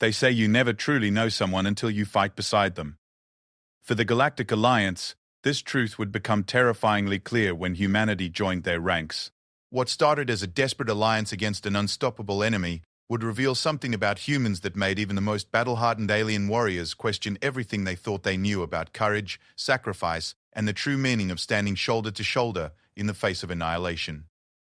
They say you never truly know someone until you fight beside them. For the Galactic Alliance, this truth would become terrifyingly clear when humanity joined their ranks. What started as a desperate alliance against an unstoppable enemy would reveal something about humans that made even the most battle-hardened alien warriors question everything they thought they knew about courage, sacrifice, and the true meaning of standing shoulder to shoulder in the face of annihilation.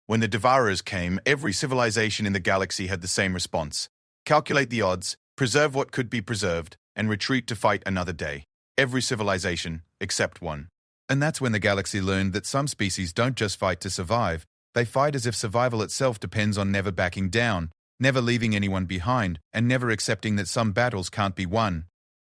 When the Devourers came, every civilization in the galaxy had the same response: calculate the odds, preserve what could be preserved, and retreat to fight another day. Every civilization, except one. And that's when the galaxy learned that some species don't just fight to survive, they fight as if survival itself depends on never backing down, never leaving anyone behind, and never accepting that some battles can't be won.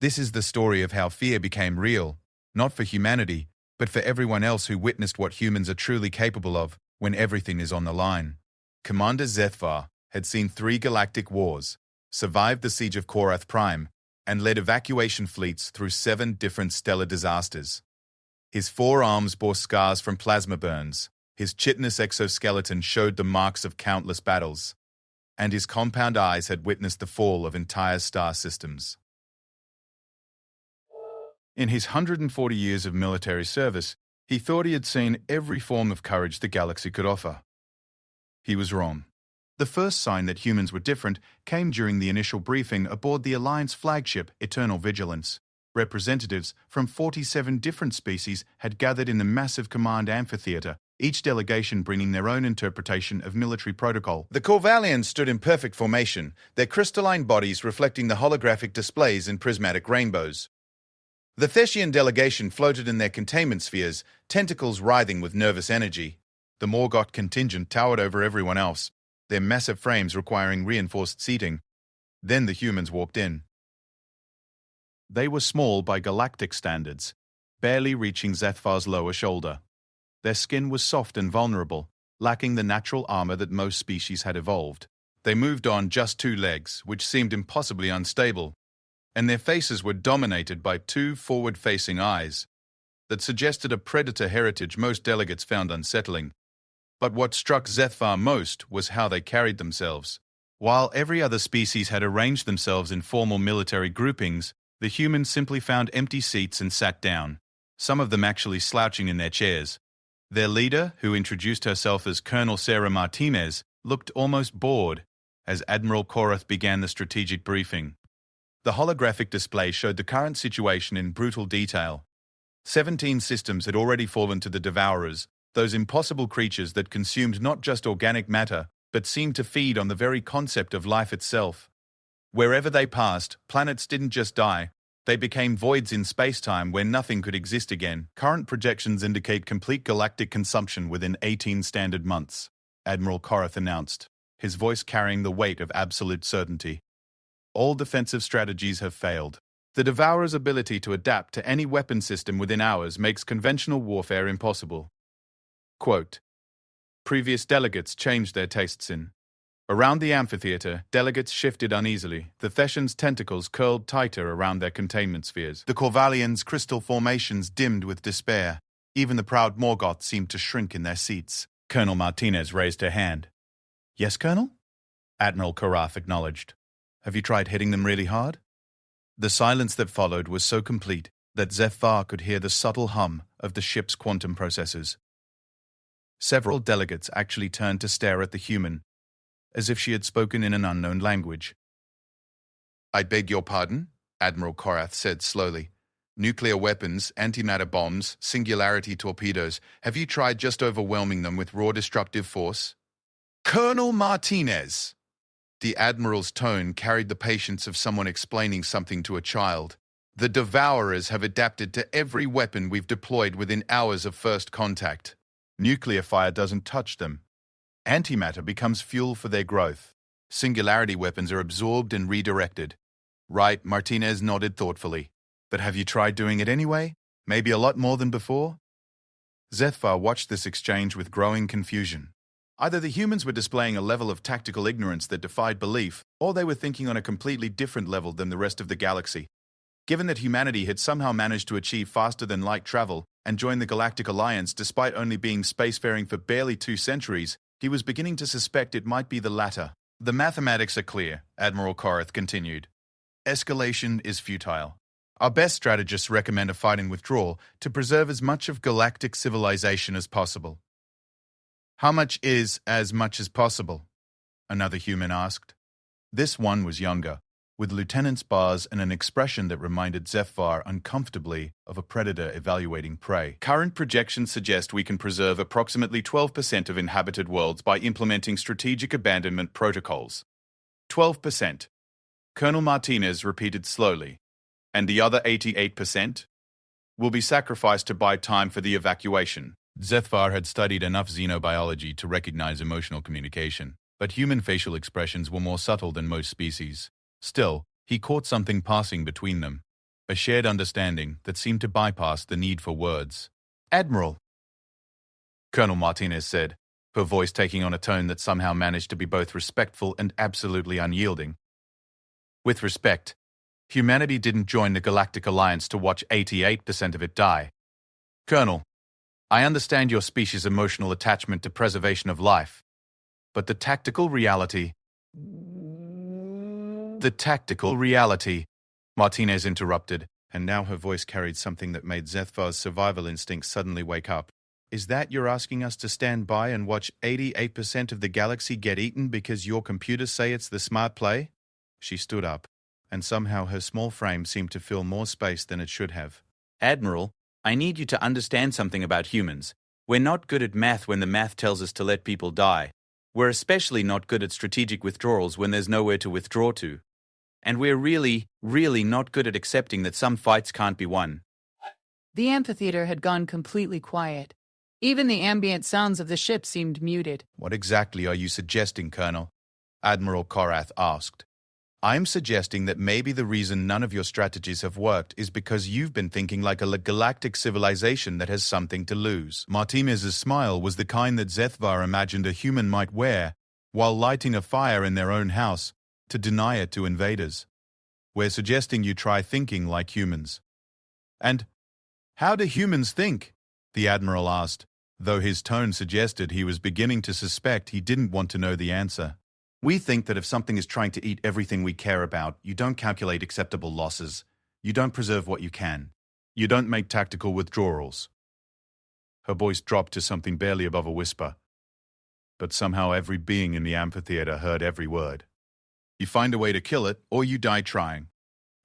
This is the story of how fear became real, not for humanity, but for everyone else who witnessed what humans are truly capable of when everything is on the line. Commander Zethvar had seen 3 galactic wars, survived the siege of Korath Prime, and led evacuation fleets through 7 different stellar disasters. His forearms bore scars from plasma burns, his chitinous exoskeleton showed the marks of countless battles, and his compound eyes had witnessed the fall of entire star systems. In his 140 years of military service, he thought he had seen every form of courage the galaxy could offer. He was wrong. The first sign that humans were different came during the initial briefing aboard the Alliance flagship Eternal Vigilance. Representatives from 47 different species had gathered in the massive command amphitheater, each delegation bringing their own interpretation of military protocol. The Corvallians stood in perfect formation, their crystalline bodies reflecting the holographic displays in prismatic rainbows. The Theshian delegation floated in their containment spheres, tentacles writhing with nervous energy. The Morgoth contingent towered over everyone else, their massive frames requiring reinforced seating. Then the humans walked in. They were small by galactic standards, barely reaching Zethvar's lower shoulder. Their skin was soft and vulnerable, lacking the natural armor that most species had evolved. They moved on just 2 legs, which seemed impossibly unstable, and their faces were dominated by 2 forward-facing eyes that suggested a predator heritage most delegates found unsettling. But what struck Zethvar most was how they carried themselves. While every other species had arranged themselves in formal military groupings, the humans simply found empty seats and sat down, some of them actually slouching in their chairs. Their leader, who introduced herself as Colonel Sarah Martinez, looked almost bored as Admiral Korath began the strategic briefing. The holographic display showed the current situation in brutal detail. 17 systems had already fallen to the Devourers, those impossible creatures that consumed not just organic matter, but seemed to feed on the very concept of life itself. Wherever they passed, planets didn't just die, they became voids in space-time where nothing could exist again. Current projections indicate complete galactic consumption within 18 standard months, Admiral Korath announced, his voice carrying the weight of absolute certainty. All defensive strategies have failed. The Devourer's ability to adapt to any weapon system within hours makes conventional warfare impossible. Quote, previous delegates changed their tastes in. Around the amphitheater, delegates shifted uneasily. The Theshians' tentacles curled tighter around their containment spheres. The Corvallians' crystal formations dimmed with despair. Even the proud Morgoth seemed to shrink in their seats. Colonel Martinez raised her hand. Yes, Colonel? Admiral Korath acknowledged. Have you tried hitting them really hard? The silence that followed was so complete that Zethvar could hear the subtle hum of the ship's quantum processors. Several delegates actually turned to stare at the human, as if she had spoken in an unknown language. I beg your pardon, Admiral Korath said slowly. Nuclear weapons, antimatter bombs, singularity torpedoes. Have you tried just overwhelming them with raw destructive force? Colonel Martinez! The Admiral's tone carried the patience of someone explaining something to a child. The Devourers have adapted to every weapon we've deployed within hours of first contact. Nuclear fire doesn't touch them. Antimatter becomes fuel for their growth. Singularity weapons are absorbed and redirected. Right, Martinez nodded thoughtfully. But have you tried doing it anyway? Maybe a lot more than before? Zethvar watched this exchange with growing confusion. Either the humans were displaying a level of tactical ignorance that defied belief, or they were thinking on a completely different level than the rest of the galaxy. Given that humanity had somehow managed to achieve faster-than-light travel and join the Galactic Alliance despite only being spacefaring for barely 2 centuries, he was beginning to suspect it might be the latter. The mathematics are clear, Admiral Korath continued. Escalation is futile. Our best strategists recommend a fighting withdrawal to preserve as much of galactic civilization as possible. How much is as much as possible? Another human asked. This one was younger, with lieutenant's bars and an expression that reminded Zephyr uncomfortably of a predator evaluating prey. Current projections suggest we can preserve approximately 12% of inhabited worlds by implementing strategic abandonment protocols. 12%. Colonel Martinez repeated slowly. And the other 88% will be sacrificed to buy time for the evacuation. Zephyr had studied enough xenobiology to recognize emotional communication, but human facial expressions were more subtle than most species. Still, he caught something passing between them, a shared understanding that seemed to bypass the need for words. Admiral, Colonel Martinez said, her voice taking on a tone that somehow managed to be both respectful and absolutely unyielding. With respect, humanity didn't join the Galactic Alliance to watch 88% of it die. Colonel, I understand your species' emotional attachment to preservation of life, but the tactical reality, Martinez interrupted, and now her voice carried something that made Zephyr's survival instinct suddenly wake up. Is that you're asking us to stand by and watch 88% of the galaxy get eaten because your computers say it's the smart play? She stood up, and somehow her small frame seemed to fill more space than it should have. Admiral, I need you to understand something about humans. We're not good at math when the math tells us to let people die. We're especially not good at strategic withdrawals when there's nowhere to withdraw to. And we're really, really not good at accepting that some fights can't be won. The amphitheater had gone completely quiet. Even the ambient sounds of the ship seemed muted. What exactly are you suggesting, Colonel? Admiral Korath asked. I'm suggesting that maybe the reason none of your strategies have worked is because you've been thinking like a galactic civilization that has something to lose. Martinez's smile was the kind that Zephyr imagined a human might wear while lighting a fire in their own house to deny it to invaders. We're suggesting you try thinking like humans. And how do humans think? The Admiral asked, though his tone suggested he was beginning to suspect he didn't want to know the answer. We think that if something is trying to eat everything we care about, you don't calculate acceptable losses. You don't preserve what you can. You don't make tactical withdrawals. Her voice dropped to something barely above a whisper. But somehow every being in the amphitheater heard every word. You find a way to kill it, or you die trying.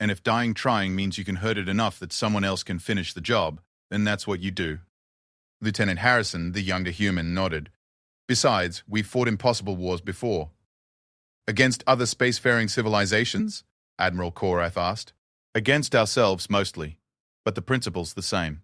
And if dying trying means you can hurt it enough that someone else can finish the job, then that's what you do. Lieutenant Harrison, the younger human, nodded. Besides, we've fought impossible wars before. Against other spacefaring civilizations? Admiral Korath asked. Against ourselves, mostly. But the principle's the same.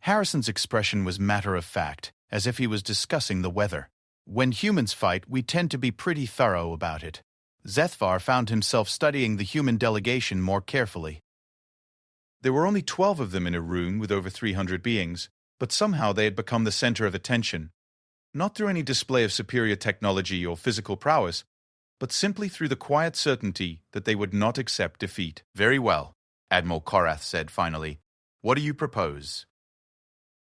Harrison's expression was matter-of-fact, as if he was discussing the weather. When humans fight, we tend to be pretty thorough about it. Zephyr found himself studying the human delegation more carefully. There were only 12 of them in a room with over 300 beings, but somehow they had become the center of attention. Not through any display of superior technology or physical prowess, but simply through the quiet certainty that they would not accept defeat. Very well, Admiral Korath said finally. What do you propose?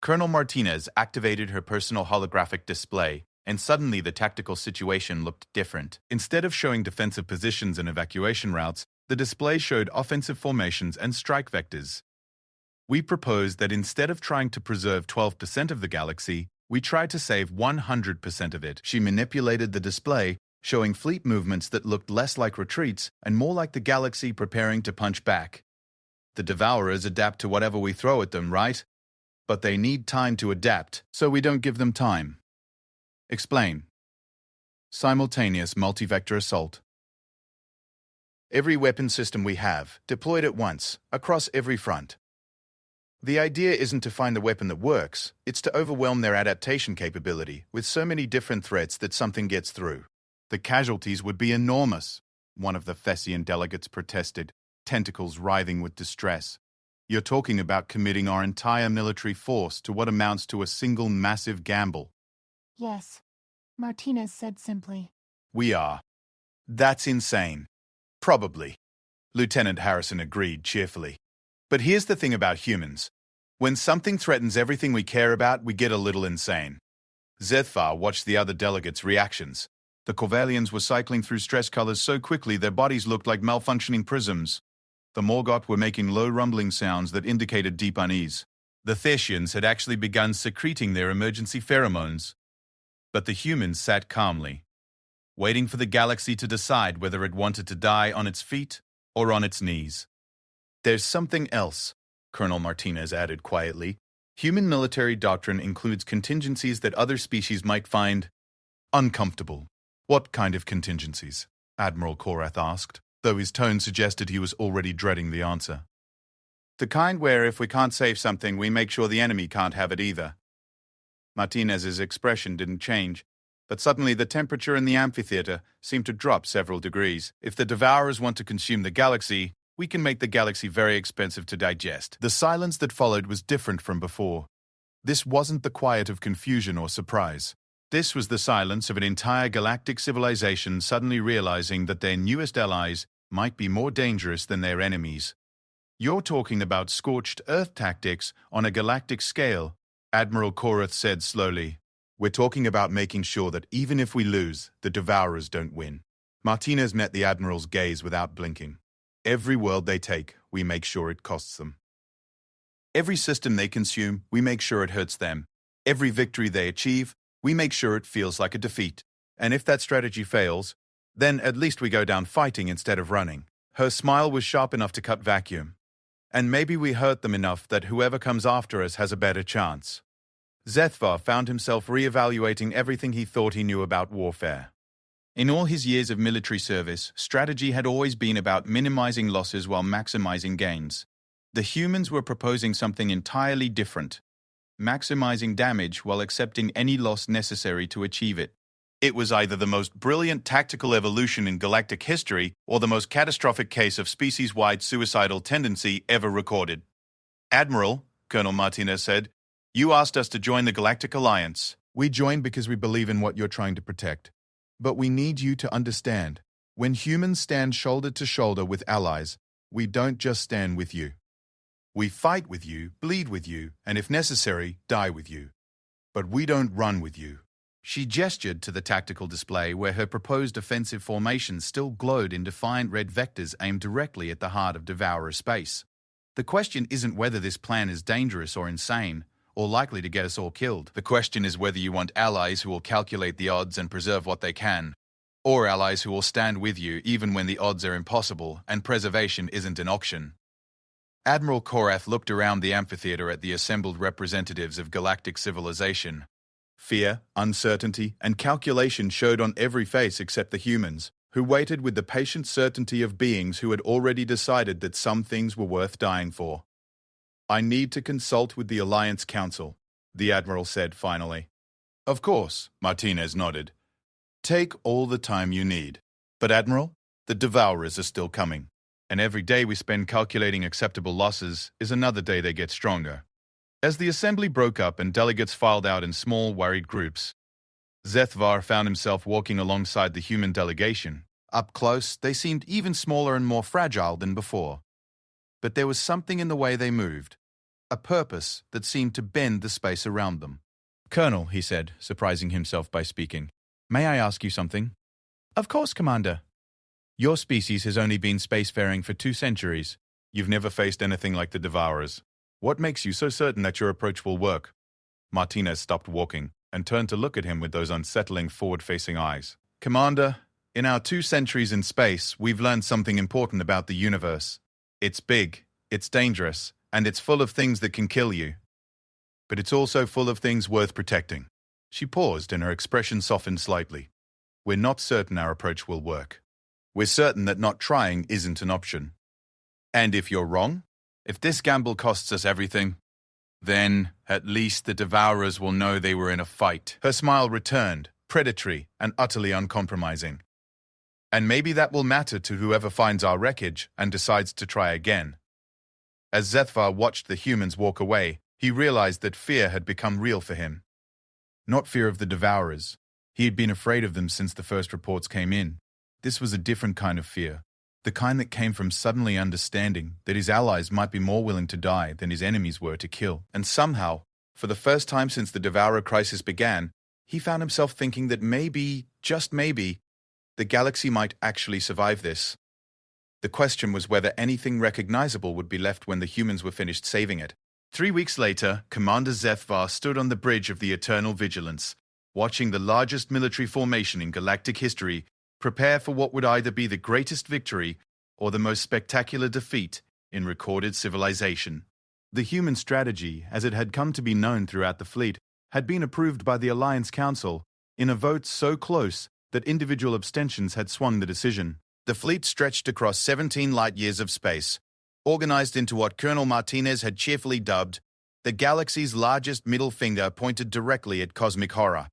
Colonel Martinez activated her personal holographic display, and suddenly the tactical situation looked different. Instead of showing defensive positions and evacuation routes, the display showed offensive formations and strike vectors. We proposed that instead of trying to preserve 12% of the galaxy, we tried to save 100% of it. She manipulated the display, showing fleet movements that looked less like retreats and more like the galaxy preparing to punch back. The Devourers adapt to whatever we throw at them, right? But they need time to adapt, so we don't give them time. Explain. Simultaneous multi-vector assault. Every weapon system we have, deployed at once, across every front. The idea isn't to find the weapon that works, it's to overwhelm their adaptation capability with so many different threats that something gets through. The casualties would be enormous, one of the Thessian delegates protested, tentacles writhing with distress. You're talking about committing our entire military force to what amounts to a single massive gamble. Yes, Martinez said simply. We are. That's insane. Probably. Lieutenant Harrison agreed cheerfully. But here's the thing about humans. When something threatens everything we care about, we get a little insane. Zephyr watched the other delegates' reactions. The Corvellians were cycling through stress colors so quickly their bodies looked like malfunctioning prisms. The Morgoth were making low rumbling sounds that indicated deep unease. The Thesians had actually begun secreting their emergency pheromones. But the humans sat calmly, waiting for the galaxy to decide whether it wanted to die on its feet or on its knees. "There's something else," Colonel Martinez added quietly. "Human military doctrine includes contingencies that other species might find uncomfortable." "What kind of contingencies?" Admiral Korath asked, though his tone suggested he was already dreading the answer. "The kind where if we can't save something, we make sure the enemy can't have it either." Martinez's expression didn't change, but suddenly the temperature in the amphitheater seemed to drop several degrees. "If the Devourers want to consume the galaxy, we can make the galaxy very expensive to digest." The silence that followed was different from before. This wasn't the quiet of confusion or surprise. This was the silence of an entire galactic civilization suddenly realizing that their newest allies might be more dangerous than their enemies. "You're talking about scorched earth tactics on a galactic scale," Admiral Korath said slowly. "We're talking about making sure that even if we lose, the Devourers don't win." Martinez met the Admiral's gaze without blinking. "Every world they take, we make sure it costs them. Every system they consume, we make sure it hurts them. Every victory they achieve, we make sure it feels like a defeat. And if that strategy fails, then at least we go down fighting instead of running." Her smile was sharp enough to cut vacuum. "And maybe we hurt them enough that whoever comes after us has a better chance." Zethvar found himself re-evaluating everything he thought he knew about warfare. In all his years of military service, strategy had always been about minimizing losses while maximizing gains. The humans were proposing something entirely different: maximizing damage while accepting any loss necessary to achieve it. It was either the most brilliant tactical evolution in galactic history or the most catastrophic case of species-wide suicidal tendency ever recorded. "Admiral," Colonel Martinez said, "you asked us to join the Galactic Alliance." "We joined because we believe in what you're trying to protect. But we need you to understand, when humans stand shoulder to shoulder with allies, we don't just stand with you. We fight with you, bleed with you, and if necessary, die with you. But we don't run with you." She gestured to the tactical display where her proposed offensive formation still glowed in defiant red vectors aimed directly at the heart of Devourer space. "The question isn't whether this plan is dangerous or insane, or likely to get us all killed. The question is whether you want allies who will calculate the odds and preserve what they can, or allies who will stand with you even when the odds are impossible and preservation isn't an option." Admiral Korath looked around the amphitheater at the assembled representatives of galactic civilization. Fear, uncertainty, and calculation showed on every face except the humans, who waited with the patient certainty of beings who had already decided that some things were worth dying for. "I need to consult with the Alliance Council," the Admiral said finally. "Of course," Martinez nodded. "Take all the time you need. But Admiral, the Devourers are still coming. And every day we spend calculating acceptable losses is another day they get stronger." As the assembly broke up and delegates filed out in small, worried groups, Zethvar found himself walking alongside the human delegation. Up close, they seemed even smaller and more fragile than before. But there was something in the way they moved, a purpose that seemed to bend the space around them. "Colonel," he said, surprising himself by speaking, "may I ask you something?" "Of course, Commander." "Your species has only been spacefaring for 2 centuries. You've never faced anything like the Devourers. What makes you so certain that your approach will work?" Martinez stopped walking and turned to look at him with those unsettling forward-facing eyes. "Commander, in our 2 centuries in space, we've learned something important about the universe. It's big, it's dangerous, and it's full of things that can kill you. But it's also full of things worth protecting." She paused and her expression softened slightly. "We're not certain our approach will work. We're certain that not trying isn't an option. And if you're wrong, if this gamble costs us everything, then at least the Devourers will know they were in a fight." Her smile returned, predatory and utterly uncompromising. "And maybe that will matter to whoever finds our wreckage and decides to try again." As Zethvar watched the humans walk away, he realized that fear had become real for him. Not fear of the Devourers. He had been afraid of them since the first reports came in. This was a different kind of fear. The kind that came from suddenly understanding that his allies might be more willing to die than his enemies were to kill. And somehow, for the first time since the Devourer crisis began, He found himself thinking that maybe, just maybe, the galaxy might actually survive this. The question was whether anything recognizable would be left when the humans were finished saving it. 3 weeks later, Commander Zethvar stood on the bridge of the Eternal Vigilance, watching the largest military formation in galactic history prepare for what would either be the greatest victory or the most spectacular defeat in recorded civilization. The human strategy, as it had come to be known throughout the fleet, had been approved by the Alliance Council in a vote so close that individual abstentions had swung the decision. The fleet stretched across 17 light-years of space, organized into what Colonel Martinez had cheerfully dubbed the galaxy's largest middle finger pointed directly at cosmic horror.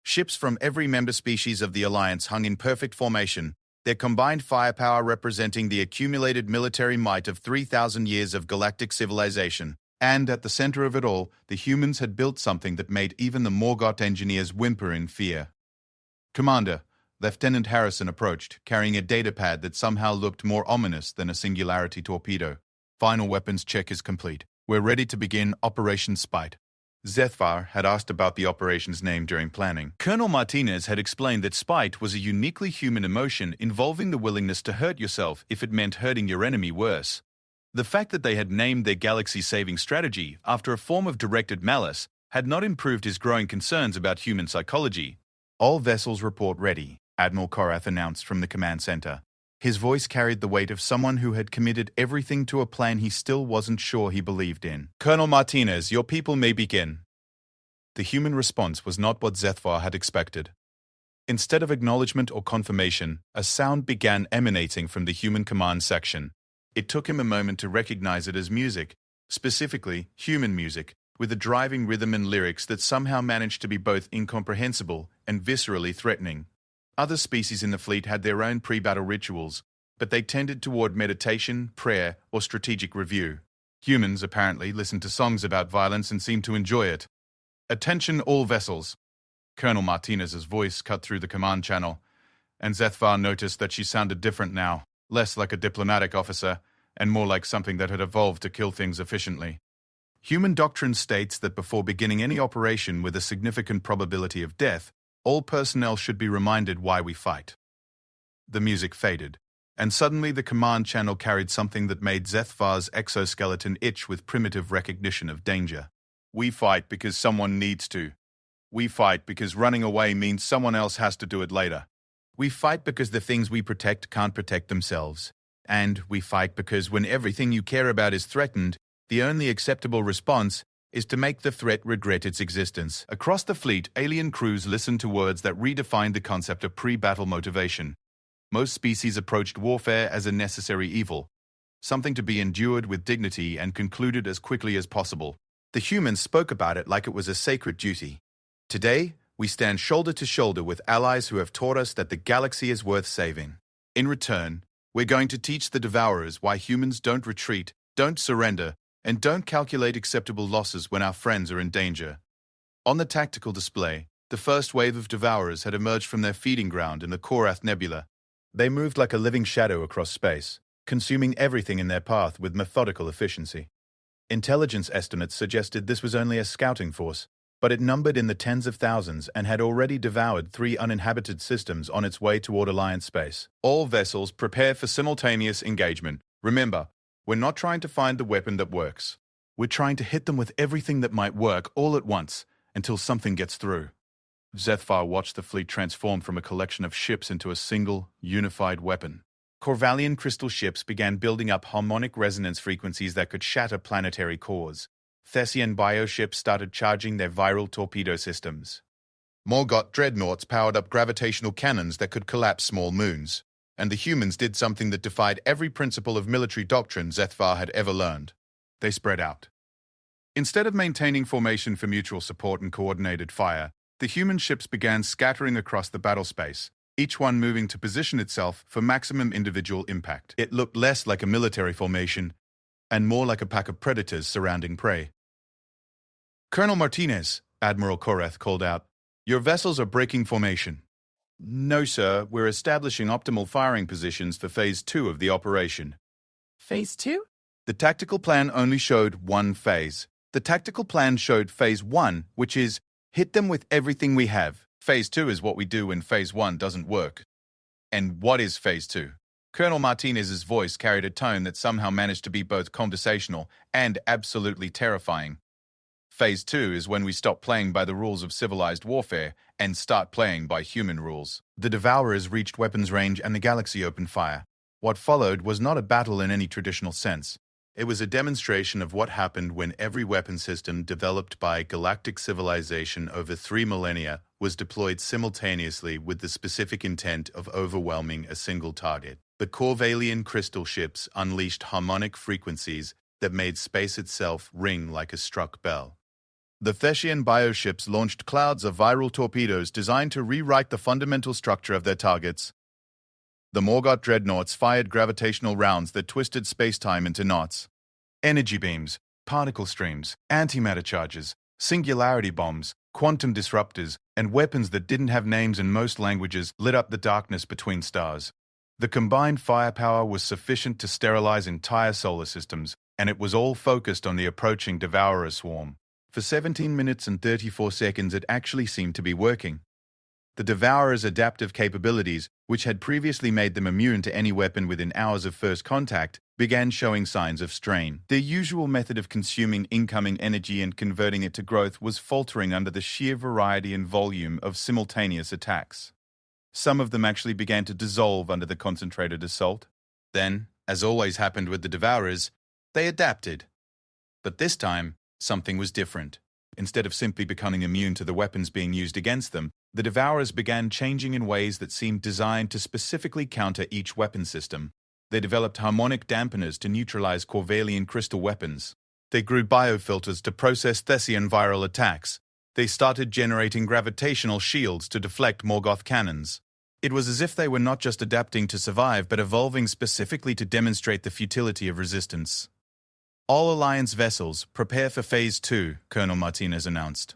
Ships from every member species of the Alliance hung in perfect formation, their combined firepower representing the accumulated military might of 3,000 years of galactic civilization. And at the center of it all, the humans had built something that made even the Morgott engineers whimper in fear. "Commander," Lieutenant Harrison approached, carrying a datapad that somehow looked more ominous than a singularity torpedo. "Final weapons check is complete. We're ready to begin Operation Spite." Zethvar had asked about the operation's name during planning. Colonel Martinez had explained that spite was a uniquely human emotion involving the willingness to hurt yourself if it meant hurting your enemy worse. The fact that they had named their galaxy-saving strategy after a form of directed malice had not improved his growing concerns about human psychology. "All vessels report ready," Admiral Korath announced from the command center. His voice carried the weight of someone who had committed everything to a plan he still wasn't sure he believed in. "Colonel Martinez, your people may begin." The human response was not what Zethvar had expected. Instead of acknowledgement or confirmation, a sound began emanating from the human command section. It took him a moment to recognize it as music, specifically human music, with a driving rhythm and lyrics that somehow managed to be both incomprehensible and viscerally threatening. Other species in the fleet had their own pre-battle rituals, but they tended toward meditation, prayer, or strategic review. Humans, apparently, listened to songs about violence and seemed to enjoy it. "Attention all vessels." Colonel Martinez's voice cut through the command channel, and Zethvar noticed that she sounded different now, less like a diplomatic officer and more like something that had evolved to kill things efficiently. Human doctrine states that before beginning any operation with a significant probability of death, all personnel should be reminded why we fight. The music faded, and suddenly the command channel carried something that made Zethvar's exoskeleton itch with primitive recognition of danger. "We fight because someone needs to. We fight because running away means someone else has to do it later. We fight because the things we protect can't protect themselves. And we fight because when everything you care about is threatened, the only acceptable response is to make the threat regret its existence." Across the fleet, alien crews listened to words that redefined the concept of pre-battle motivation. Most species approached warfare as a necessary evil, something to be endured with dignity and concluded as quickly as possible. The humans spoke about it like it was a sacred duty. "Today, we stand shoulder to shoulder with allies who have taught us that the galaxy is worth saving. In return, we're going to teach the Devourers why humans don't retreat, don't surrender, and don't calculate acceptable losses when our friends are in danger." On the tactical display, the first wave of Devourers had emerged from their feeding ground in the Korath Nebula. They moved like a living shadow across space, consuming everything in their path with methodical efficiency. Intelligence estimates suggested this was only a scouting force, but it numbered in the tens of thousands and had already devoured 3 uninhabited systems on its way toward Alliance space. "All vessels prepare for simultaneous engagement. Remember, we're not trying to find the weapon that works. We're trying to hit them with everything that might work all at once until something gets through." Zethvar watched the fleet transform from a collection of ships into a single, unified weapon. Corvallian crystal ships began building up harmonic resonance frequencies that could shatter planetary cores. Thessian bioships started charging their viral torpedo systems. Morgott dreadnoughts powered up gravitational cannons that could collapse small moons. And the humans did something that defied every principle of military doctrine Zethvar had ever learned. They spread out. Instead of maintaining formation for mutual support and coordinated fire, the human ships began scattering across the battle space, each one moving to position itself for maximum individual impact. It looked less like a military formation and more like a pack of predators surrounding prey. "Colonel Martinez," Admiral Korath called out, "your vessels are breaking formation." "No, sir. We're establishing optimal firing positions for Phase 2 of the operation." Phase 2? The tactical plan only showed one phase. The tactical plan showed Phase 1, which is Hit them with everything we have. Phase 2 is what we do when Phase 1 doesn't work. And what is Phase 2? Colonel Martinez's voice carried a tone that somehow managed to be both conversational and absolutely terrifying. Phase 2 is when we stop playing by the rules of civilized warfare and start playing by human rules. The Devourers reached weapons range and the galaxy opened fire. What followed was not a battle in any traditional sense. It was a demonstration of what happened when every weapon system developed by galactic civilization over 3 millennia was deployed simultaneously with the specific intent of overwhelming a single target. The Corvallian crystal ships unleashed harmonic frequencies that made space itself ring like a struck bell. The Theshian bioships launched clouds of viral torpedoes designed to rewrite the fundamental structure of their targets. The Morgoth dreadnoughts fired gravitational rounds that twisted space-time into knots. Energy beams, particle streams, antimatter charges, singularity bombs, quantum disruptors, and weapons that didn't have names in most languages lit up the darkness between stars. The combined firepower was sufficient to sterilize entire solar systems, and it was all focused on the approaching Devourer swarm. For 17 minutes and 34 seconds it actually seemed to be working. The Devourer's adaptive capabilities, which had previously made them immune to any weapon within hours of first contact, began showing signs of strain. Their usual method of consuming incoming energy and converting it to growth was faltering under the sheer variety and volume of simultaneous attacks. Some of them actually began to dissolve under the concentrated assault. Then, as always happened with the Devourers, they adapted. But this time, something was different. Instead of simply becoming immune to the weapons being used against them, the Devourers began changing in ways that seemed designed to specifically counter each weapon system. They developed harmonic dampeners to neutralize Corvallian crystal weapons. They grew biofilters to process Thessian viral attacks. They started generating gravitational shields to deflect Morgoth cannons. It was as if they were not just adapting to survive, but evolving specifically to demonstrate the futility of resistance. All Alliance vessels, prepare for Phase 2, Colonel Martinez announced.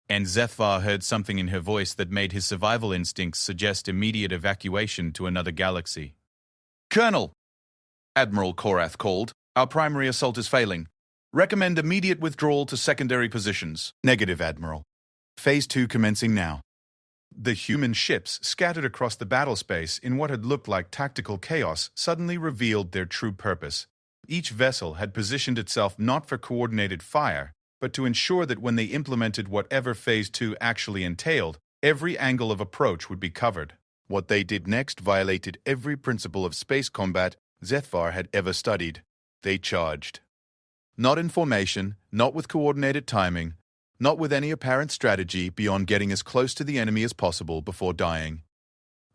And Zethvar heard something in her voice that made his survival instincts suggest immediate evacuation to another galaxy. Colonel! Admiral Korath called. Our primary assault is failing. Recommend immediate withdrawal to secondary positions. Negative, Admiral. Phase 2 commencing now. The human ships scattered across the battle space in what had looked like tactical chaos suddenly revealed their true purpose. Each vessel had positioned itself not for coordinated fire, but to ensure that when they implemented whatever Phase 2 actually entailed, every angle of approach would be covered. What they did next violated every principle of space combat Zethvar had ever studied. They charged. Not in formation, not with coordinated timing, not with any apparent strategy beyond getting as close to the enemy as possible before dying.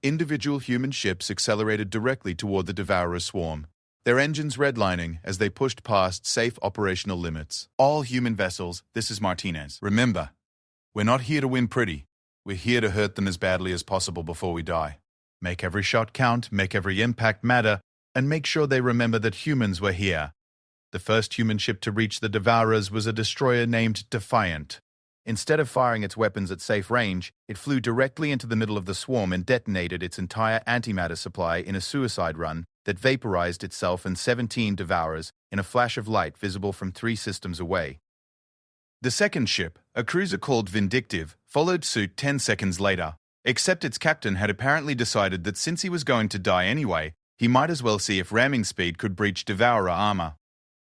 Individual human ships accelerated directly toward the Devourer swarm, their engines redlining as they pushed past safe operational limits. All human vessels, this is Martinez. Remember, we're not here to win pretty. We're here to hurt them as badly as possible before we die. Make every shot count, make every impact matter, and make sure they remember that humans were here. The first human ship to reach the Devourers was a destroyer named Defiant. Instead of firing its weapons at safe range, it flew directly into the middle of the swarm and detonated its entire antimatter supply in a suicide run that vaporized itself and 17 Devourers in a flash of light visible from 3 systems away. The second ship, a cruiser called Vindictive, followed suit 10 seconds later, except its captain had apparently decided that since he was going to die anyway, he might as well see if ramming speed could breach Devourer armor.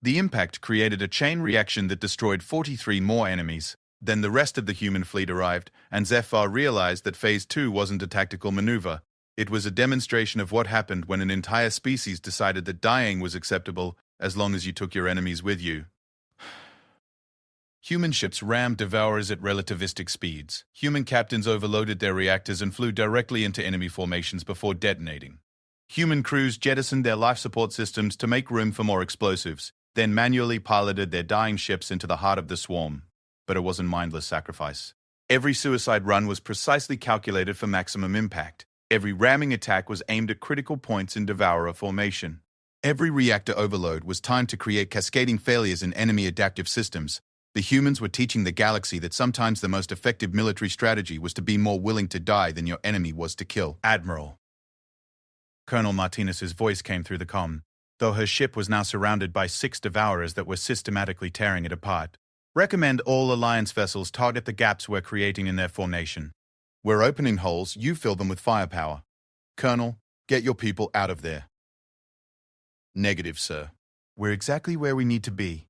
The impact created a chain reaction that destroyed 43 more enemies. Then the rest of the human fleet arrived, and Zethvar realized that Phase 2 wasn't a tactical maneuver. It was a demonstration of what happened when an entire species decided that dying was acceptable as long as you took your enemies with you. Human ships rammed Devourers at relativistic speeds. Human captains overloaded their reactors and flew directly into enemy formations before detonating. Human crews jettisoned their life support systems to make room for more explosives, then manually piloted their dying ships into the heart of the swarm. But it wasn't mindless sacrifice. Every suicide run was precisely calculated for maximum impact. Every ramming attack was aimed at critical points in Devourer formation. Every reactor overload was timed to create cascading failures in enemy adaptive systems. The humans were teaching the galaxy that sometimes the most effective military strategy was to be more willing to die than your enemy was to kill. Admiral. Colonel Martinez's voice came through the comm, though her ship was now surrounded by 6 Devourers that were systematically tearing it apart. Recommend all Alliance vessels target the gaps we're creating in their formation. We're opening holes, you fill them with firepower. Colonel, get your people out of there. Negative, sir. We're exactly where we need to be.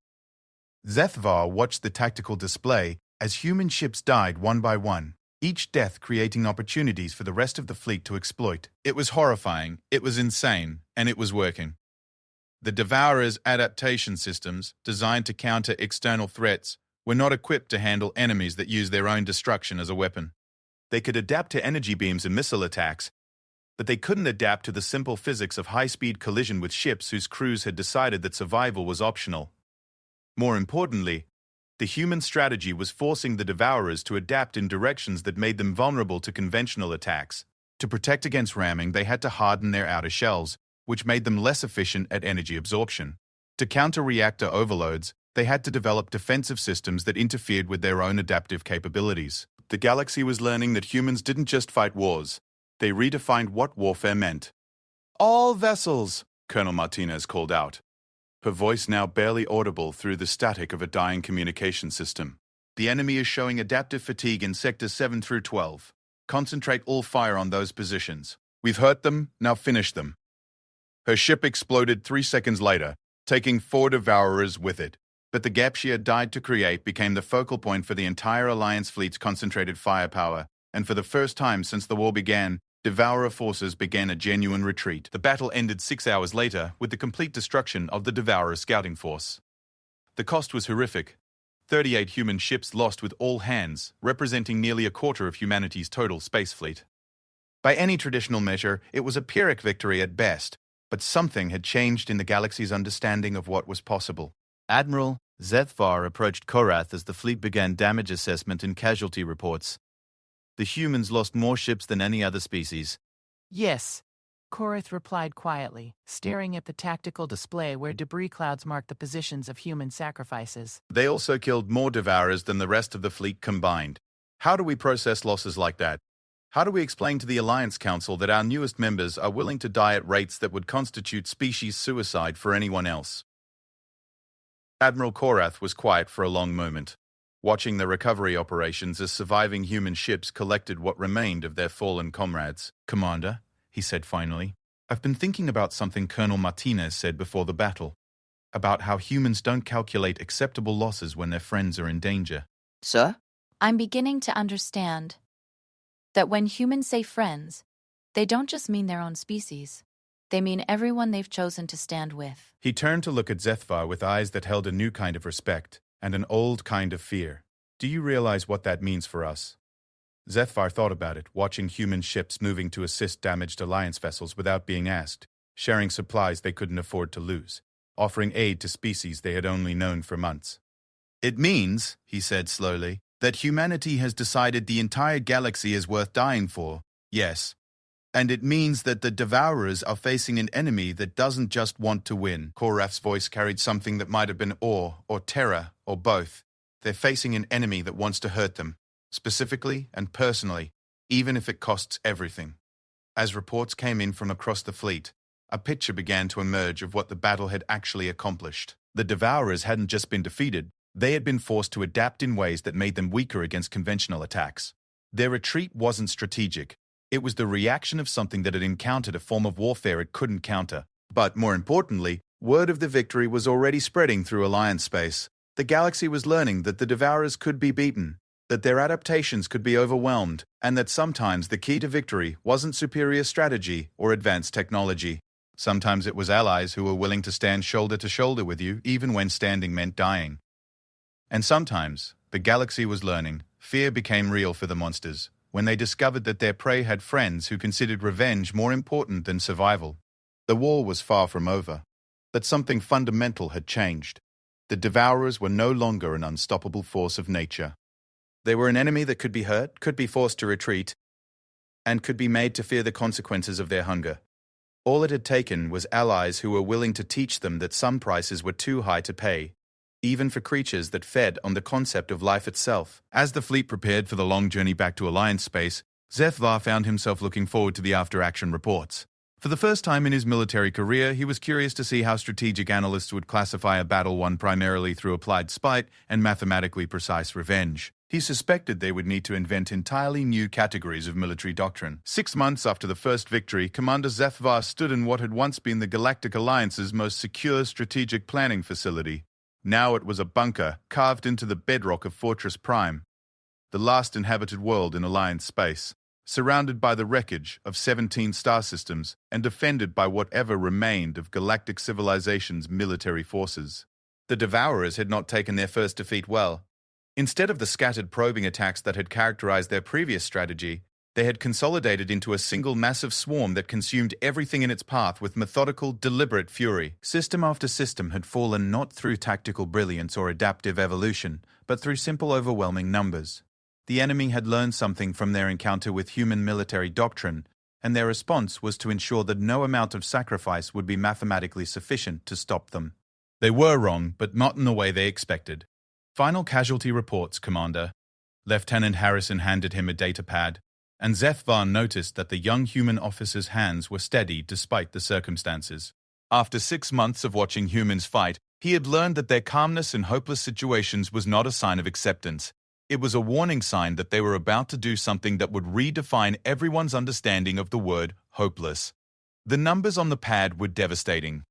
Zethvar watched the tactical display as human ships died one by one, each death creating opportunities for the rest of the fleet to exploit. It was horrifying, it was insane, and it was working. The Devourer's adaptation systems, designed to counter external threats, were not equipped to handle enemies that use their own destruction as a weapon. They could adapt to energy beams and missile attacks, but they couldn't adapt to the simple physics of high-speed collision with ships whose crews had decided that survival was optional. More importantly, the human strategy was forcing the Devourers to adapt in directions that made them vulnerable to conventional attacks. To protect against ramming, they had to harden their outer shells, which made them less efficient at energy absorption. To counter reactor overloads, they had to develop defensive systems that interfered with their own adaptive capabilities. The galaxy was learning that humans didn't just fight wars. They redefined what warfare meant. "All vessels," Colonel Martinez called out, her voice now barely audible through the static of a dying communication system. "The enemy is showing adaptive fatigue in sectors 7 through 12. Concentrate all fire on those positions. We've hurt them, now finish them." Her ship exploded 3 seconds later, taking 4 Devourers with it. But the gap she had died to create became the focal point for the entire Alliance fleet's concentrated firepower, and for the first time since the war began, Devourer forces began a genuine retreat. The battle ended 6 hours later with the complete destruction of the Devourer scouting force. The cost was horrific. 38 human ships lost with all hands, representing nearly a quarter of humanity's total space fleet. By any traditional measure, it was a Pyrrhic victory at best, but something had changed in the galaxy's understanding of what was possible. Admiral, Zethvar approached Korath as the fleet began damage assessment and casualty reports. The humans lost more ships than any other species. Yes, Korath replied quietly, staring at the tactical display where debris clouds marked the positions of human sacrifices. They also killed more Devourers than the rest of the fleet combined. How do we process losses like that? How do we explain to the Alliance Council that our newest members are willing to die at rates that would constitute species suicide for anyone else? Admiral Korath was quiet for a long moment, watching the recovery operations as surviving human ships collected what remained of their fallen comrades. "Commander," he said finally, "I've been thinking about something Colonel Martinez said before the battle, about how humans don't calculate acceptable losses when their friends are in danger." Sir? I'm beginning to understand that when humans say friends, they don't just mean their own species. They mean everyone they've chosen to stand with. He turned to look at Zethvar with eyes that held a new kind of respect and an old kind of fear. "Do you realize what that means for us?" Zethvar thought about it, watching human ships moving to assist damaged Alliance vessels without being asked, sharing supplies they couldn't afford to lose, offering aid to species they had only known for months. "It means," he said slowly, "that humanity has decided the entire galaxy is worth dying for, yes. And it means that the Devourers are facing an enemy that doesn't just want to win." Korath's voice carried something that might have been awe or terror or both. They're facing an enemy that wants to hurt them, specifically and personally, even if it costs everything. As reports came in from across the fleet, a picture began to emerge of what the battle had actually accomplished. The Devourers hadn't just been defeated, they had been forced to adapt in ways that made them weaker against conventional attacks. Their retreat wasn't strategic. It was the reaction of something that had encountered a form of warfare it couldn't counter. But more importantly, word of the victory was already spreading through Alliance space. The galaxy was learning that the Devourers could be beaten, that their adaptations could be overwhelmed, and that sometimes the key to victory wasn't superior strategy or advanced technology. Sometimes it was allies who were willing to stand shoulder to shoulder with you, even when standing meant dying. And sometimes, the galaxy was learning, fear became real for the monsters, when they discovered that their prey had friends who considered revenge more important than survival. The war was far from over, but something fundamental had changed. The Devourers were no longer an unstoppable force of nature. They were an enemy that could be hurt, could be forced to retreat, and could be made to fear the consequences of their hunger. All it had taken was allies who were willing to teach them that some prices were too high to pay, even for creatures that fed on the concept of life itself. As the fleet prepared for the long journey back to Alliance space, Zethvar found himself looking forward to the after-action reports. For the first time in his military career, he was curious to see how strategic analysts would classify a battle won primarily through applied spite and mathematically precise revenge. He suspected they would need to invent entirely new categories of military doctrine. 6 months after the first victory, Commander HFY stood in what had once been the Galactic Alliance's most secure strategic planning facility. Now it was a bunker carved into the bedrock of Fortress Prime, the last inhabited world in Alliance space, surrounded by the wreckage of 17 star systems and defended by whatever remained of galactic civilization's military forces. The Devourers had not taken their first defeat well. Instead of the scattered probing attacks that had characterized their previous strategy, they had consolidated into a single massive swarm that consumed everything in its path with methodical, deliberate fury. System after system had fallen not through tactical brilliance or adaptive evolution, but through simple overwhelming numbers. The enemy had learned something from their encounter with human military doctrine, and their response was to ensure that no amount of sacrifice would be mathematically sufficient to stop them. They were wrong, but not in the way they expected. Final casualty reports, Commander. Lieutenant Harrison handed him a data pad, and HFY noticed that the young human officer's hands were steady despite the circumstances. After 6 months of watching humans fight, he had learned that their calmness in hopeless situations was not a sign of acceptance. It was a warning sign that they were about to do something that would redefine everyone's understanding of the word hopeless. The numbers on the pad were devastating.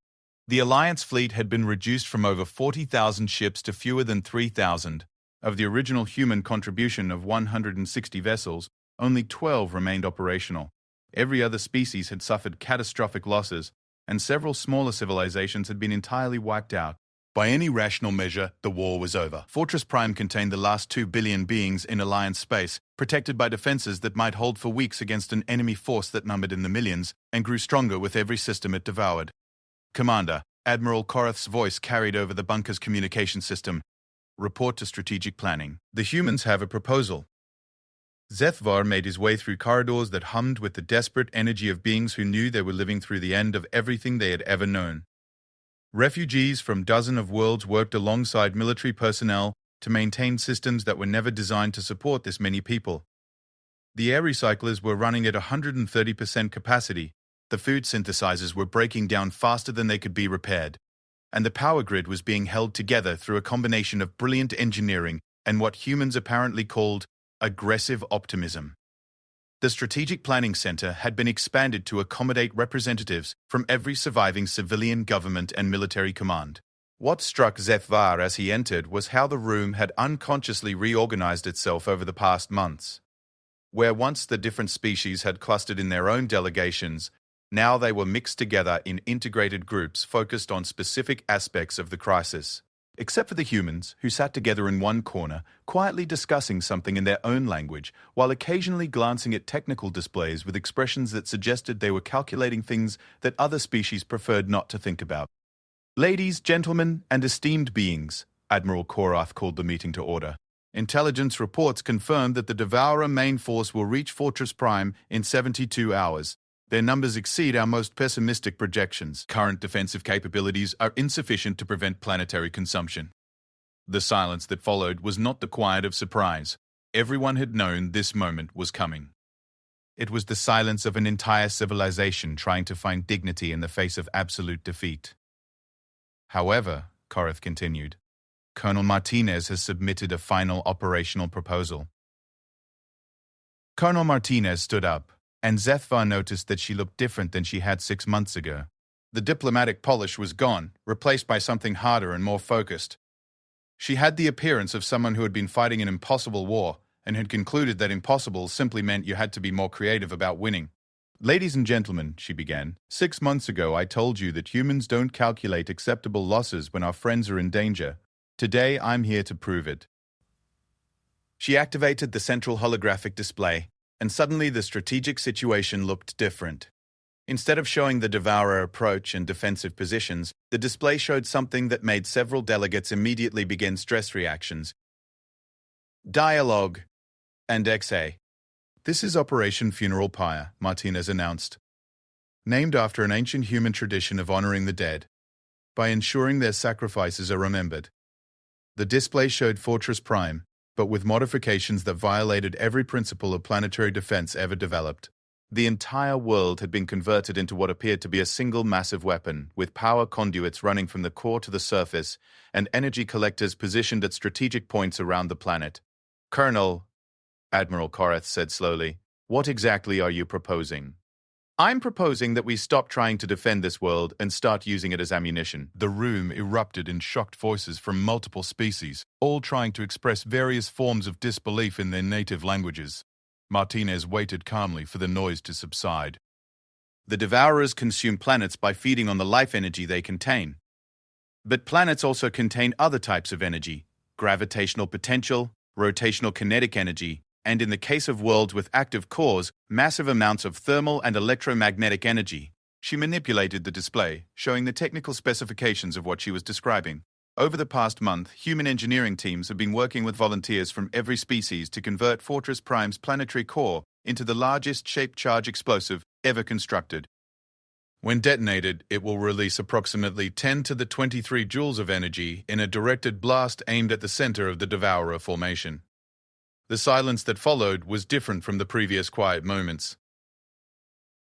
The Alliance fleet had been reduced from over 40,000 ships to fewer than 3,000. Of the original human contribution of 160 vessels, only 12 remained operational. Every other species had suffered catastrophic losses, and several smaller civilizations had been entirely wiped out. By any rational measure, the war was over. Fortress Prime contained the last 2 billion beings in Alliance space, protected by defenses that might hold for weeks against an enemy force that numbered in the millions, and grew stronger with every system it devoured. Commander, Admiral Korath's voice carried over the bunker's communication system. Report to strategic planning. The humans have a proposal. HFY made his way through corridors that hummed with the desperate energy of beings who knew they were living through the end of everything they had ever known. Refugees from dozens of worlds worked alongside military personnel to maintain systems that were never designed to support this many people. The air recyclers were running at 130% capacity, the food synthesizers were breaking down faster than they could be repaired, and the power grid was being held together through a combination of brilliant engineering and what humans apparently called aggressive optimism. The Strategic Planning Center had been expanded to accommodate representatives from every surviving civilian government and military command. What struck HFY as he entered was how the room had unconsciously reorganized itself over the past months. Where once the different species had clustered in their own delegations, now they were mixed together in integrated groups focused on specific aspects of the crisis. Except for the humans, who sat together in one corner, quietly discussing something in their own language, while occasionally glancing at technical displays with expressions that suggested they were calculating things that other species preferred not to think about. Ladies, gentlemen, and esteemed beings, Admiral Korath called the meeting to order. Intelligence reports confirmed that the Devourer main force will reach Fortress Prime in 72 hours. Their numbers exceed our most pessimistic projections. Current defensive capabilities are insufficient to prevent planetary consumption. The silence that followed was not the quiet of surprise. Everyone had known this moment was coming. It was the silence of an entire civilization trying to find dignity in the face of absolute defeat. However, Korath continued, Colonel Martinez has submitted a final operational proposal. Colonel Martinez stood up, and HFY noticed that she looked different than she had 6 months ago. The diplomatic polish was gone, replaced by something harder and more focused. She had the appearance of someone who had been fighting an impossible war and had concluded that impossible simply meant you had to be more creative about winning. Ladies and gentlemen, she began, 6 months ago I told you that humans don't calculate acceptable losses when our friends are in danger. Today I'm here to prove it. She activated the central holographic display, and suddenly the strategic situation looked different. Instead of showing the Devourer approach and defensive positions, the display showed something that made several delegates immediately begin stress reactions. Dialogue and XA. This is Operation Funeral Pyre, Martinez announced. Named after an ancient human tradition of honoring the dead, by ensuring their sacrifices are remembered. The display showed Fortress Prime, but with modifications that violated every principle of planetary defense ever developed. The entire world had been converted into what appeared to be a single massive weapon, with power conduits running from the core to the surface and energy collectors positioned at strategic points around the planet. Colonel, Admiral Korath said slowly, what exactly are you proposing? I'm proposing that we stop trying to defend this world and start using it as ammunition. The room erupted in shocked voices from multiple species, all trying to express various forms of disbelief in their native languages. Martinez waited calmly for the noise to subside. The Devourers consume planets by feeding on the life energy they contain. But planets also contain other types of energy: gravitational potential, rotational kinetic energy, and in the case of worlds with active cores, massive amounts of thermal and electromagnetic energy. She manipulated the display, showing the technical specifications of what she was describing. Over the past month, human engineering teams have been working with volunteers from every species to convert Fortress Prime's planetary core into the largest shaped charge explosive ever constructed. When detonated, it will release approximately 10 to the 23 joules of energy in a directed blast aimed at the center of the Devourer formation. The silence that followed was different from the previous quiet moments.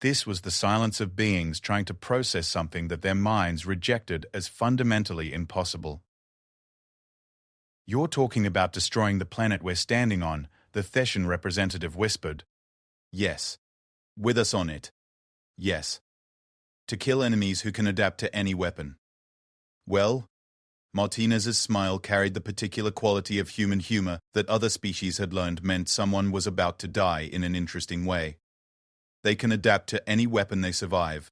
This was the silence of beings trying to process something that their minds rejected as fundamentally impossible. You're talking about destroying the planet we're standing on, the Theshan representative whispered. Yes. With us on it. Yes. To kill enemies who can adapt to any weapon. Well, Martinez's smile carried the particular quality of human humor that other species had learned meant someone was about to die in an interesting way. They can adapt to any weapon they survive.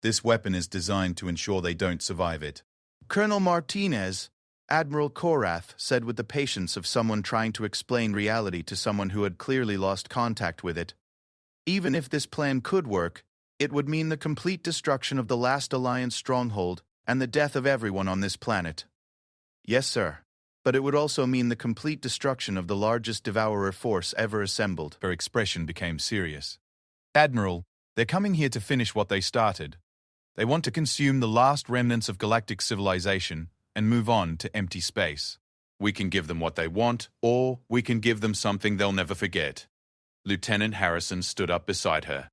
This weapon is designed to ensure they don't survive it. Colonel Martinez, Admiral Korath said with the patience of someone trying to explain reality to someone who had clearly lost contact with it. Even if this plan could work, it would mean the complete destruction of the last Alliance stronghold and the death of everyone on this planet. Yes, sir. But it would also mean the complete destruction of the largest Devourer force ever assembled. Her expression became serious. Admiral, they're coming here to finish what they started. They want to consume the last remnants of galactic civilization and move on to empty space. We can give them what they want, or we can give them something they'll never forget. Lieutenant Harrison stood up beside her.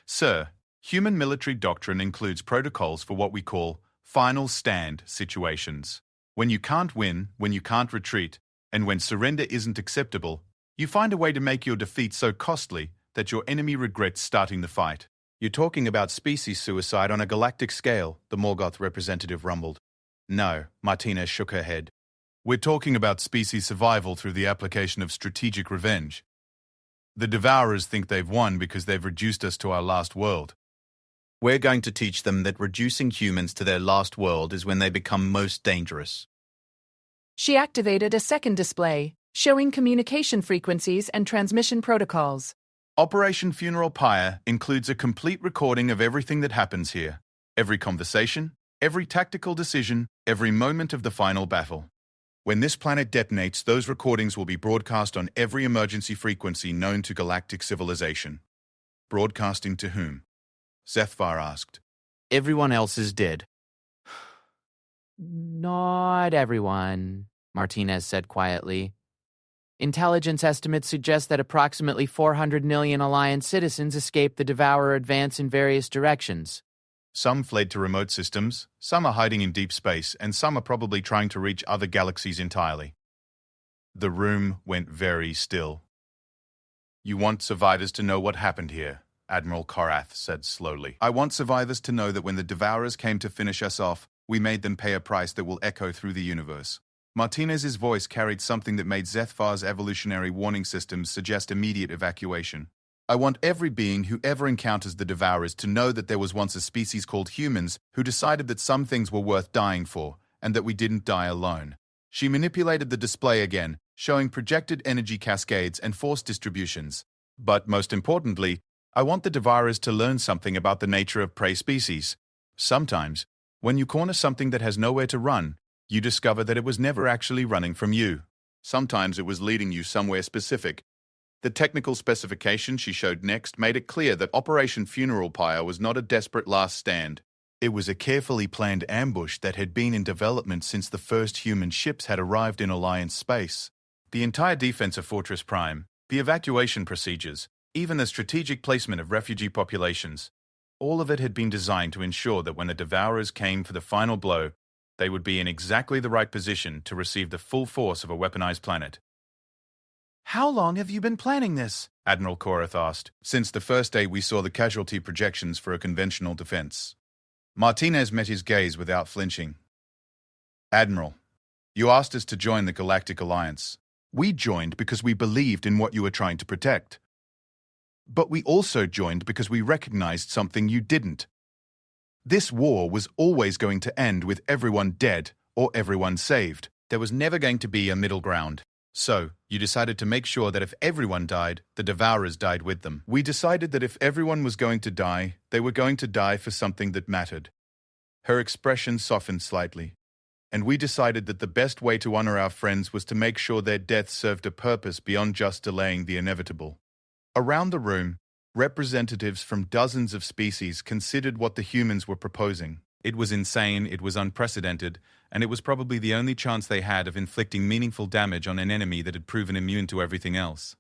Sir, human military doctrine includes protocols for what we call final stand situations. When you can't win, when you can't retreat, and when surrender isn't acceptable, you find a way to make your defeat so costly that your enemy regrets starting the fight. You're talking about species suicide on a galactic scale, the Morgoth representative rumbled. No, Martinez shook her head. We're talking about species survival through the application of strategic revenge. The Devourers think they've won because they've reduced us to our last world. We're going to teach them that reducing humans to their last world is when they become most dangerous. She activated a second display, showing communication frequencies and transmission protocols. Operation Funeral Pyre includes a complete recording of everything that happens here. Every conversation, every tactical decision, every moment of the final battle. When this planet detonates, those recordings will be broadcast on every emergency frequency known to galactic civilization. Broadcasting to whom? Zethvar asked. Everyone else is dead. Not everyone, Martinez said quietly. Intelligence estimates suggest that approximately 400 million Alliance citizens escaped the Devourer advance in various directions. Some fled to remote systems, some are hiding in deep space, and some are probably trying to reach other galaxies entirely. The room went very still. You want survivors to know what happened here, Admiral Korath said slowly. I want survivors to know that when the Devourers came to finish us off, we made them pay a price that will echo through the universe. Martinez's voice carried something that made Zethvar's evolutionary warning systems suggest immediate evacuation. I want every being who ever encounters the Devourers to know that there was once a species called humans who decided that some things were worth dying for, and that we didn't die alone. She manipulated the display again, showing projected energy cascades and force distributions. But most importantly, I want the Devourers to learn something about the nature of prey species. Sometimes, when you corner something that has nowhere to run, you discover that it was never actually running from you. Sometimes it was leading you somewhere specific. The technical specification she showed next made it clear that Operation Funeral Pyre was not a desperate last stand. It was a carefully planned ambush that had been in development since the first human ships had arrived in Alliance space. The entire defense of Fortress Prime, the evacuation procedures, even the strategic placement of refugee populations. All of it had been designed to ensure that when the Devourers came for the final blow, they would be in exactly the right position to receive the full force of a weaponized planet. How long have you been planning this? Admiral Korath asked. Since the first day we saw the casualty projections for a conventional defense. Martinez met his gaze without flinching. Admiral, you asked us to join the Galactic Alliance. We joined because we believed in what you were trying to protect. But we also joined because we recognized something you didn't. This war was always going to end with everyone dead or everyone saved. There was never going to be a middle ground. So, you decided to make sure that if everyone died, the Devourers died with them. We decided that if everyone was going to die, they were going to die for something that mattered. Her expression softened slightly. And we decided that the best way to honor our friends was to make sure their death served a purpose beyond just delaying the inevitable. Around the room, representatives from dozens of species considered what the humans were proposing. It was insane, it was unprecedented, and it was probably the only chance they had of inflicting meaningful damage on an enemy that had proven immune to everything else.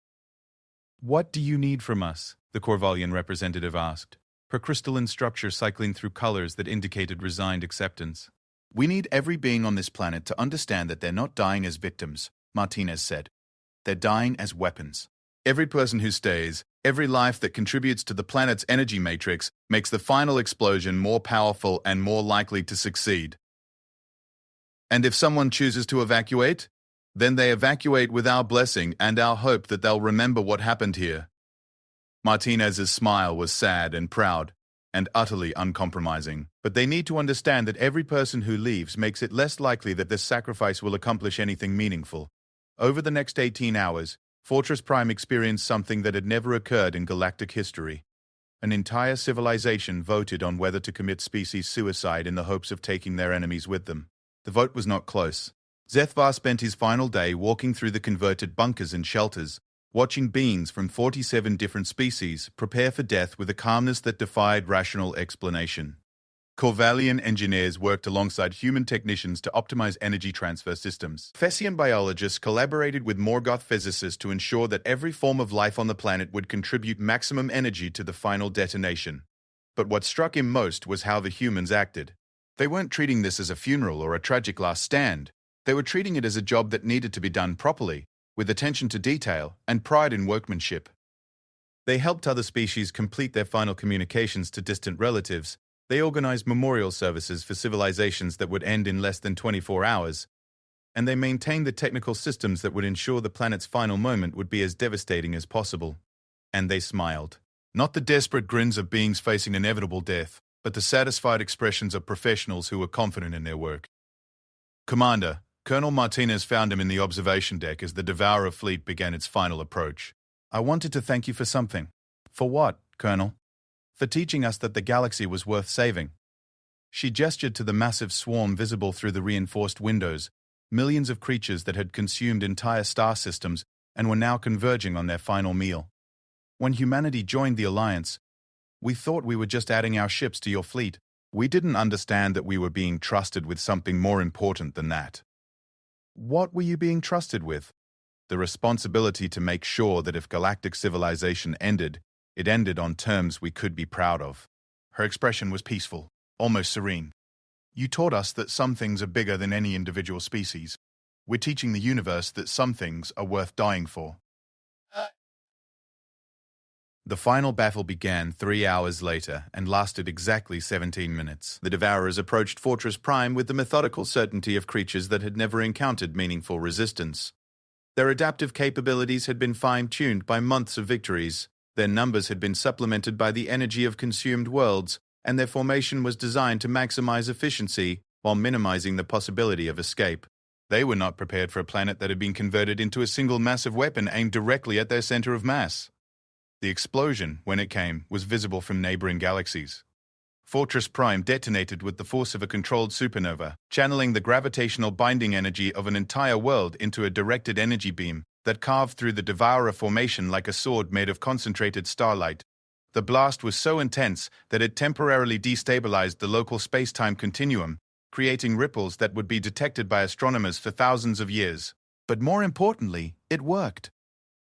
"What do you need from us?" the Corvallian representative asked, her crystalline structure cycling through colors that indicated resigned acceptance. "We need every being on this planet to understand that they're not dying as victims," Martinez said. "They're dying as weapons. Every person who stays, every life that contributes to the planet's energy matrix makes the final explosion more powerful and more likely to succeed. And if someone chooses to evacuate, then they evacuate with our blessing and our hope that they'll remember what happened here." Martinez's smile was sad and proud, and utterly uncompromising. "But they need to understand that every person who leaves makes it less likely that this sacrifice will accomplish anything meaningful. Over the next 18 hours, Fortress Prime experienced something that had never occurred in galactic history. An entire civilization voted on whether to commit species suicide in the hopes of taking their enemies with them. The vote was not close. Zethvar spent his final day walking through the converted bunkers and shelters, watching beings from 47 different species prepare for death with a calmness that defied rational explanation. Corvallian engineers worked alongside human technicians to optimize energy transfer systems. Fessian biologists collaborated with Morgoth physicists to ensure that every form of life on the planet would contribute maximum energy to the final detonation. But what struck him most was how the humans acted. They weren't treating this as a funeral or a tragic last stand. They were treating it as a job that needed to be done properly, with attention to detail and pride in workmanship. They helped other species complete their final communications to distant relatives. They organized memorial services for civilizations that would end in less than 24 hours, and they maintained the technical systems that would ensure the planet's final moment would be as devastating as possible. And they smiled. Not the desperate grins of beings facing inevitable death, but the satisfied expressions of professionals who were confident in their work. "Commander, Colonel Martinez found him in the observation deck as the Devourer fleet began its final approach. I wanted to thank you for something." "For what, Colonel?" "For teaching us that the galaxy was worth saving." She gestured to the massive swarm visible through the reinforced windows, millions of creatures that had consumed entire star systems and were now converging on their final meal. "When humanity joined the Alliance, we thought we were just adding our ships to your fleet. We didn't understand that we were being trusted with something more important than that." "What were you being trusted with?" "The responsibility to make sure that if galactic civilization ended, it ended on terms we could be proud of." Her expression was peaceful, almost serene. "You taught us that some things are bigger than any individual species. We're teaching the universe that some things are worth dying for." The final battle began 3 hours later and lasted exactly 17 minutes. The Devourers approached Fortress Prime with the methodical certainty of creatures that had never encountered meaningful resistance. Their adaptive capabilities had been fine-tuned by months of victories. Their numbers had been supplemented by the energy of consumed worlds, and their formation was designed to maximize efficiency while minimizing the possibility of escape. They were not prepared for a planet that had been converted into a single massive weapon aimed directly at their center of mass. The explosion, when it came, was visible from neighboring galaxies. Fortress Prime detonated with the force of a controlled supernova, channeling the gravitational binding energy of an entire world into a directed energy beam that carved through the Devourer formation like a sword made of concentrated starlight. The blast was so intense that it temporarily destabilized the local space-time continuum, creating ripples that would be detected by astronomers for thousands of years. But more importantly, it worked.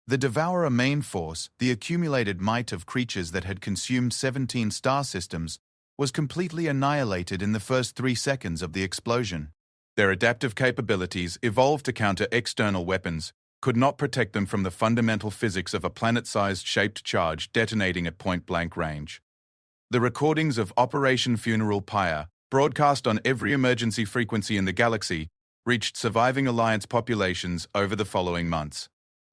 The Devourer main force, the accumulated might of creatures that had consumed 17 star systems, was completely annihilated in the first 3 seconds of the explosion. Their adaptive capabilities, evolved to counter external weapons, could not protect them from the fundamental physics of a planet-sized shaped charge detonating at point-blank range. The recordings of Operation Funeral Pyre, broadcast on every emergency frequency in the galaxy, reached surviving Alliance populations over the following months.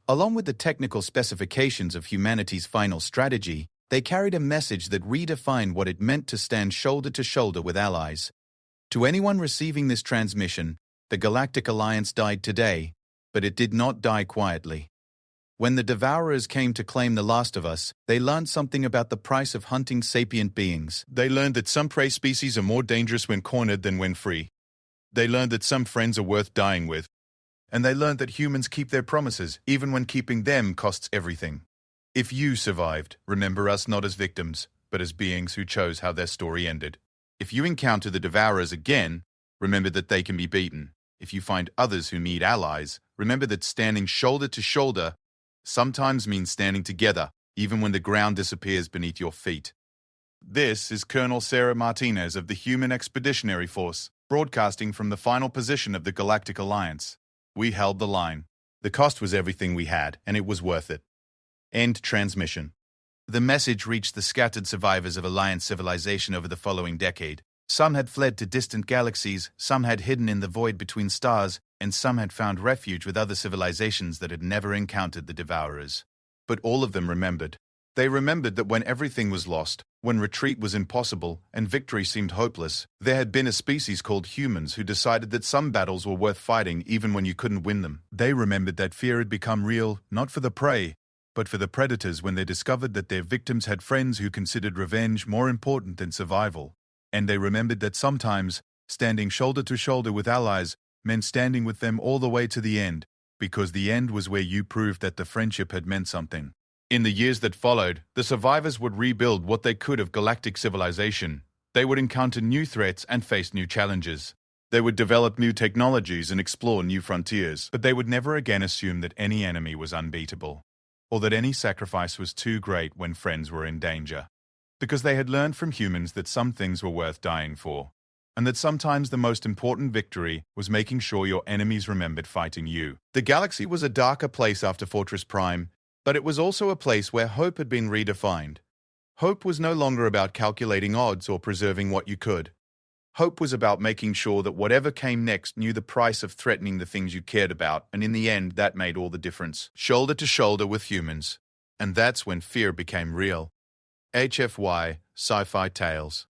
Along with the technical specifications of humanity's final strategy, they carried a message that redefined what it meant to stand shoulder to shoulder with allies. To anyone receiving this transmission, the Galactic Alliance died today, but it did not die quietly. When the Devourers came to claim the last of us, they learned something about the price of hunting sapient beings. They learned that some prey species are more dangerous when cornered than when free. They learned that some friends are worth dying with. And they learned that humans keep their promises, even when keeping them costs everything. If you survived, remember us not as victims, but as beings who chose how their story ended. If you encounter the Devourers again, remember that they can be beaten. If you find others who need allies, remember that standing shoulder to shoulder sometimes means standing together, even when the ground disappears beneath your feet. This is Colonel Sarah Martinez of the Human Expeditionary Force, broadcasting from the final position of the Galactic Alliance. We held the line. The cost was everything we had, and it was worth it. End transmission. The message reached the scattered survivors of Alliance civilization over the following decade. Some had fled to distant galaxies, some had hidden in the void between stars, and some had found refuge with other civilizations that had never encountered the Devourers. But all of them remembered. They remembered that when everything was lost, when retreat was impossible and victory seemed hopeless, there had been a species called humans who decided that some battles were worth fighting even when you couldn't win them. They remembered that fear had become real, not for the prey, but for the predators when they discovered that their victims had friends who considered revenge more important than survival. And they remembered that sometimes, standing shoulder to shoulder with allies meant standing with them all the way to the end, because the end was where you proved that the friendship had meant something. In the years that followed, the survivors would rebuild what they could of galactic civilization. They would encounter new threats and face new challenges. They would develop new technologies and explore new frontiers, but they would never again assume that any enemy was unbeatable, or that any sacrifice was too great when friends were in danger. Because they had learned from humans that some things were worth dying for, and that sometimes the most important victory was making sure your enemies remembered fighting you. The galaxy was a darker place after Fortress Prime, but it was also a place where hope had been redefined. Hope was no longer about calculating odds or preserving what you could. Hope was about making sure that whatever came next knew the price of threatening the things you cared about, and in the end, that made all the difference. Shoulder to shoulder with humans. And that's when fear became real. HFY, Sci-Fi Tales.